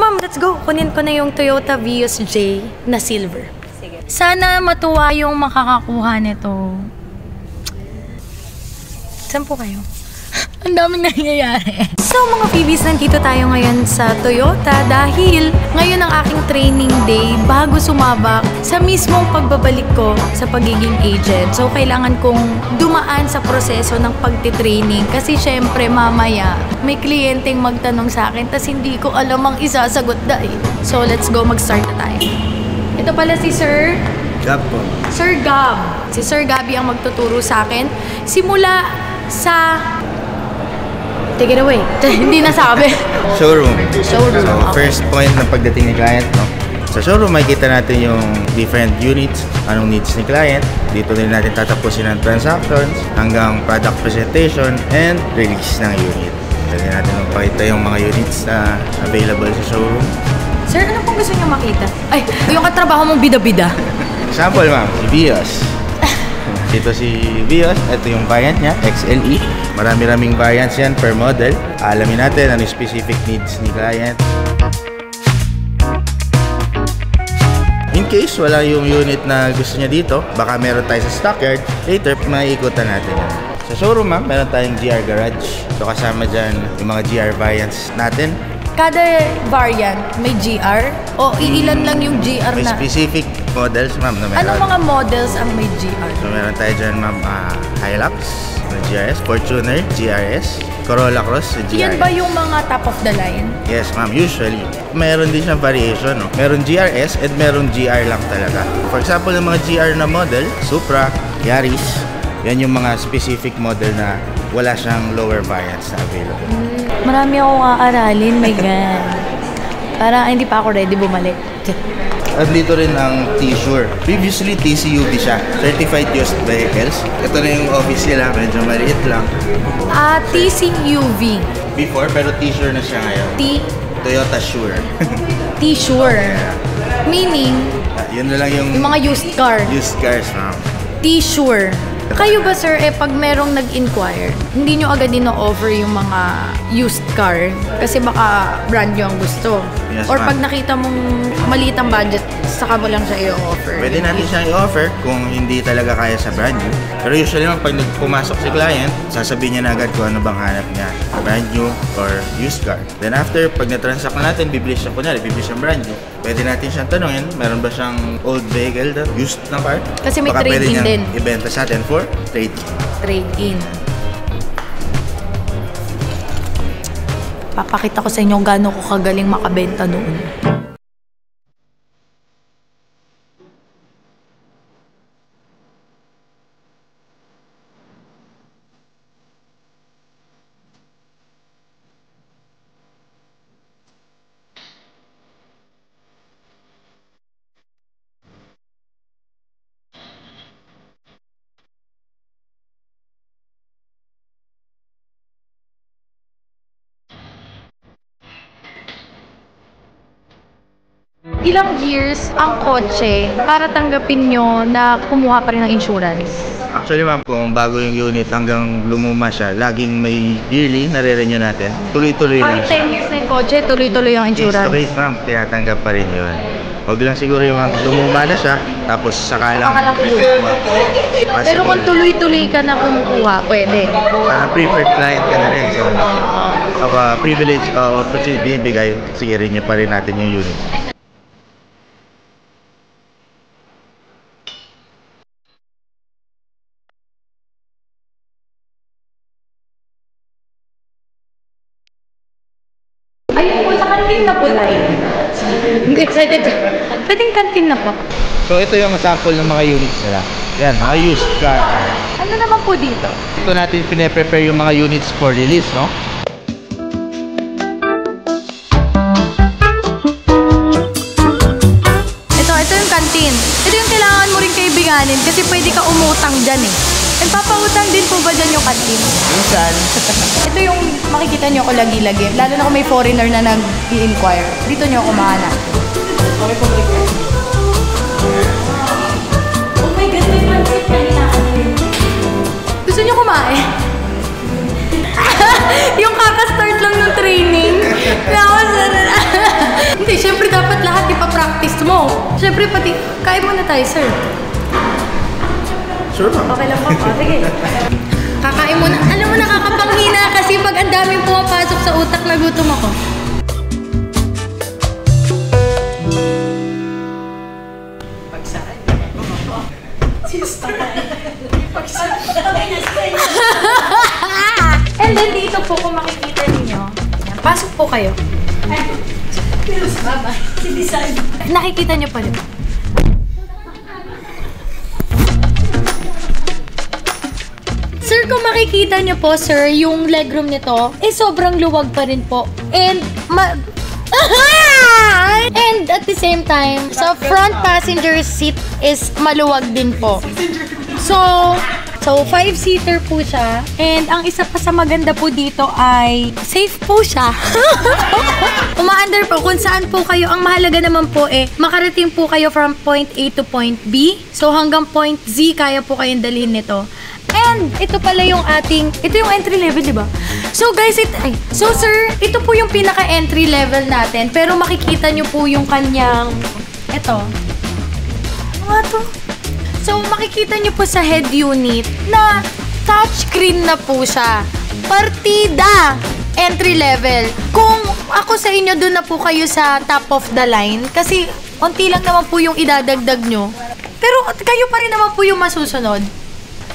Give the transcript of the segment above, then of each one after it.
ma'am, let's go. Kunin ko na yung Toyota Vios J na silver. Sige. Sana matuwa yung makakakuha nito. Saan po kayo? Ang daming nangyayari. So mga Phoebes, nandito tayo ngayon sa Toyota dahil ngayon ang aking training day bago sumabak sa mismong pagbabalik ko sa pagiging agent. So kailangan kong dumaan sa proseso ng pagtitraining kasi syempre mamaya may kliyenteng magtanong sa akin tas hindi ko alam ang isasagot dahil. So let's go, mag-start na tayo. Ito pala si Sir Gab po. Sir Gab. Si Sir Gabi ang magtuturo sa akin. Simula sa... Take it away. Hindi nasabi. Showroom. Showroom. So, first point ng pagdating ni client, no? Sa showroom, makikita natin yung different units, anong needs ni client. Dito din natin tatapusin ang transactions hanggang product presentation and release ng unit. Pwede natin magpakita yung mga units na available sa showroom. Sir, ano pong gusto niyo makita? Ay, yung katrabaho mong bida-bida. Example, ma'am, si Vios. Ito si Vios, ito yung variant niya, XLE. Marami-raming variants yan per model. Alamin natin ano yung specific needs ni client. In case wala yung unit na gusto niya dito, baka meron tayo sa stockyard, later maiikutan natin yan. Sa showroom, ma'am, meron tayong GR garage. So kasama dyan yung mga GR variants natin. Kada variant may GR o iilan lang yung GR may na? Specific models, ma'am, na meron. Anong mga models ang may GR? So meron tayo dyan, ma'am, Hilux na GRS, Fortuner GRS, Corolla Cross GRS. Yan ba yung mga top of the line? Yes, ma'am, usually. Meron din siyang variation, no? Meron GRS and meron GR lang talaga. For example, yung mga GR na model, Supra, Yaris, yan yung mga specific model na wala siyang lower variants na available. Marami akong aaralin, my God. Parang hindi pa ako ready bumalik. At dito rin ang T-Sure. Previously, TCUV siya. Certified Used Vehicles. Ito na yung office nila. Medyo maliit lang. TCUV. Before, pero T-Sure na siya ngayon. Toyota Sure. T-Sure. Meaning? Yun na lang yung mga used car. Used cars, ma'am. T-Sure. Kayo ba, sir, pag merong nag-inquire, hindi nyo agad ino-offer yung mga used car? Kasi baka brand nyo ang gusto. Yes, or pag nakita mong maliit ang budget, saka mo lang siya i-offer. Pwede natin siyang i-offer kung hindi talaga kaya sa brand new. Pero usually naman, pag pumasok si client, sasabihin niya na agad kung ano bang hanap niya. Brand new or used car. Then after, pag na-transact na natin, bibili siya, kunyari, bibili siyang brand new. Pwede natin siyang tanongin, meron ba siyang old vehicle, used na car? Kasi may trade-in din. Ibenta sa atin for trade-in. Trade-in. Papakita ko sa inyo gaano ko kagaling makabenta noon. Ilang years ang kotse para tanggapin nyo na kumuha pa rin ng insurance? Actually, ma'am, kung bago yung unit hanggang lumuma siya, laging may yearly nare-renew natin. Tuloy-tuloy lang siya. 10 years na yung kotse, tuloy-tuloy ang insurance. Case to case, ma'am, tinatanggap pa rin yun. Huwag lang siguro yung lumuma na siya, tapos saka lang. Pero kung tuloy-tuloy ka na kumukuha, pwede. Preferred client ka na rin. So, privilege opportunity binibigay, sige rin niya pa rin natin yung unit. Ayun po, sa kantin na po tayo. Excited. Pwedeng kantin na po. So ito yung sample ng mga units nila. Yan, mga used car. Ano naman po dito? Ito natin pine-prepare yung mga units for release, no? Ito yung kantin. Ito yung kailangan mo rin kaibiganin kasi pwede ka umutang dyan eh. Nagpapautang din po ba dyan yung kantin? Minsan. Ito yung makikita nyo ako lagi-lagi. Lalo na kung may foreigner na nag-i-inquire. Dito nyo ako mahanap. Okay po, oh my God, may pansit kanina. Gusto nyo kumain? Yung kaka-start lang ng training. practice mo. Siyempre, pati, kain muna tayo, sir. Sure ma'am. Okay lang po. Sige. Kakain muna. Alam mo, nakakapanghina kasi pag ang daming pumapasok sa utak, nagutom ako. And then dito po, kung makikita ninyo, pasok po kayo. Nakikita nyo pa rin. Sir, kung makikita nyo po, sir, yung legroom nito, sobrang luwag pa rin po. And, and at the same time, sa front passenger seat is maluwag din po. So 5-seater po siya. And ang isa pa sa maganda po dito ay safe po siya. Umaandar po kung saan po kayo. Ang mahalaga naman po makarating po kayo from point A to point B. So hanggang point Z, kaya po kayong dalhin nito. And ito pala yung ito yung entry level, di ba? So guys, so sir, ito po yung pinaka-entry level natin. Pero makikita nyo po yung kanyang, ano to? So makikita nyo po sa head unit na touchscreen na po siya. Partida! Entry level. Kung ako sa inyo, doon na po kayo sa top of the line. Kasi konti lang naman po yung idadagdag nyo. Pero kayo pa rin naman po yung masusunod.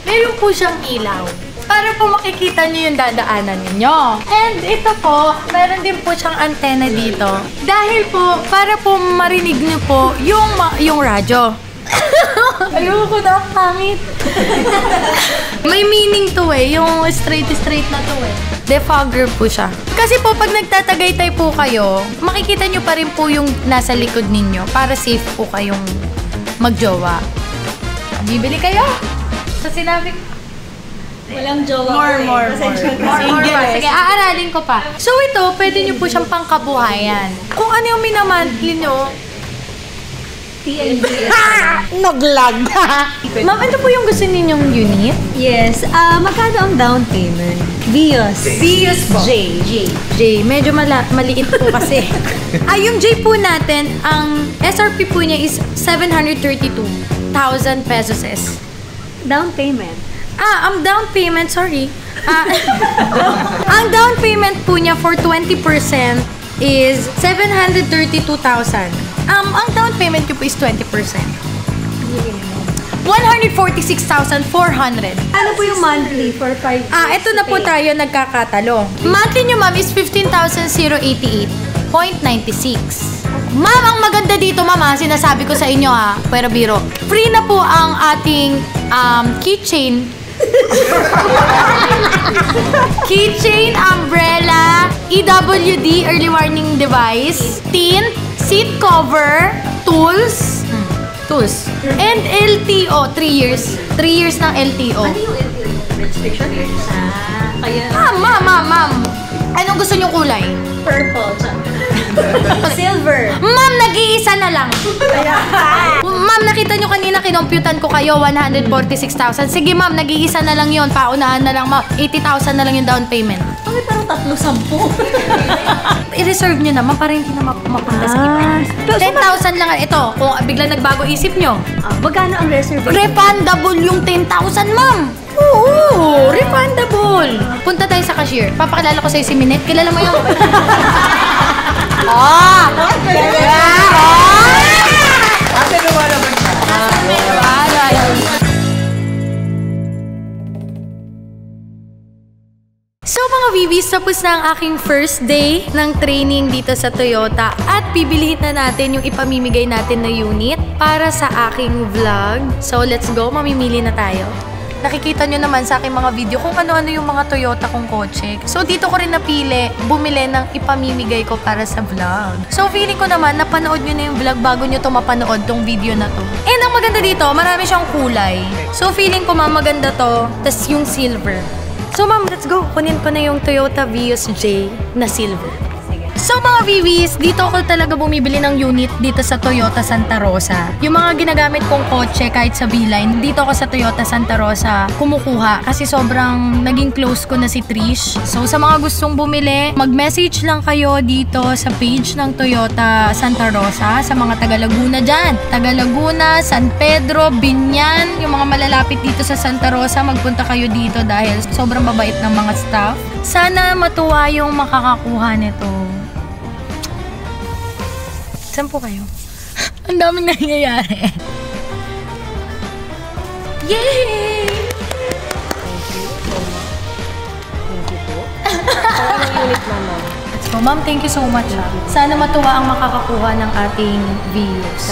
Meron po siyang ilaw para po makikita nyo yung dadaanan ninyo. And ito po, meron din po siyang antena dito. Dahil po, para po marinig nyo po yung radyo. Ayoko na, pangit. May meaning to yung straight na to Defogger po siya. Kasi po, pag nagtatagaytay po kayo, makikita nyo pa rin po yung nasa likod ninyo para safe po kayong magjowa. Bibili kayo? So, sinabi ko, walang jowa. More. Sige, aaralin ko pa. So, ito, pwede nyo po siyang pangkabuhayan. Kung ano yung minamonthly nyo, TNBS. naglag. Ma'am, ano po yung gusto ninyong unit? Yes. Magkano ang down payment? Vios po. J. Medyo maliit po kasi. Yung J po natin, ang SRP po niya is 732,000 pesos. Down payment? Ang down payment, sorry. Ang down payment po niya for 20% is 732,000. Ang down payment ko po is 20%. 146,400. Ano po yung monthly for 5 years? Ito na po tayo nagkakatalo. Monthly nyo, ma'am, is 15,088.96. Ma'am, ang maganda dito, ma'am, sinasabi ko sa inyo, pero biro. Free na po ang ating keychain. Keychain, umbrella, EWD, early warning device, tint, seat cover, tools, and LTO, 3 years. 3 years ng LTO. Ano yung LTO? Restriction? Kaya... Ma'am. Anong gusto niyong kulay? Purple. Silver. Ma'am, nag-iisa na lang. Ma'am, nakita niyo kanina, kinomputan ko kayo, 146,000. Sige, ma'am, nag-iisa na lang yon. Paunahan na lang, ma'am. 80,000 na lang yung down payment. Bakit parang 3-10? I-reserve nyo naman para hindi na mapunta sa iba. 10,000 lang. Ito, kung biglang nagbago isip nyo. Magkano ang reservation? Refundable yung 10,000, ma'am. Oo, refundable. Punta tayo sa cashier. Papakilala ko sa'yo si Minette. Kilala mo yun? Ate, lumalaban siya. So mga Bibis, tapos na ang aking first day ng training dito sa Toyota at bibilihin na natin yung ipamimigay natin na unit para sa aking vlog. So let's go, mamimili na tayo. Nakikita nyo naman sa aking mga video kung ano-ano yung mga Toyota kong kotse. So dito ko rin napili, bumili ng ipamimigay ko para sa vlog. So feeling ko naman, napanood nyo na yung vlog bago nyo to mapanood tong video na to. And ang maganda dito, marami siyang kulay. So feeling ko maganda to, tas yung silver. So ma'am, let's go. Kunin ko na yung Toyota Vios J na silver. Sige. So mga VVs, dito ako talaga bumibili ng unit dito sa Toyota Santa Rosa. Yung mga ginagamit kong kotse kahit sa B-Line, dito ako sa Toyota Santa Rosa kumukuha kasi sobrang naging close ko na si Trish. So sa mga gustong bumili, mag-message lang kayo dito sa page ng Toyota Santa Rosa sa mga taga Laguna dyan. Taga Laguna, San Pedro, Binyan, yung mga malalapit dito sa Santa Rosa, magpunta kayo dito dahil sobrang mabait ng mga staff. Sana matuwa yung makakakuha nito. Saan po kayo? Ang daming nangyayari. Yay! So, ma'am, thank you so much. Sana matuwa ang makakakuha ng ating views.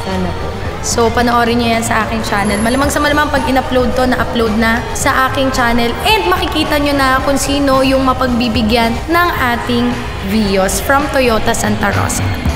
Sana po. So, panoorin niyo yan sa aking channel. Malamang sa malamang pag in-upload to, na-upload na sa aking channel. And makikita nyo na kung sino yung mapagbibigyan ng ating views from Toyota Santa Rosa.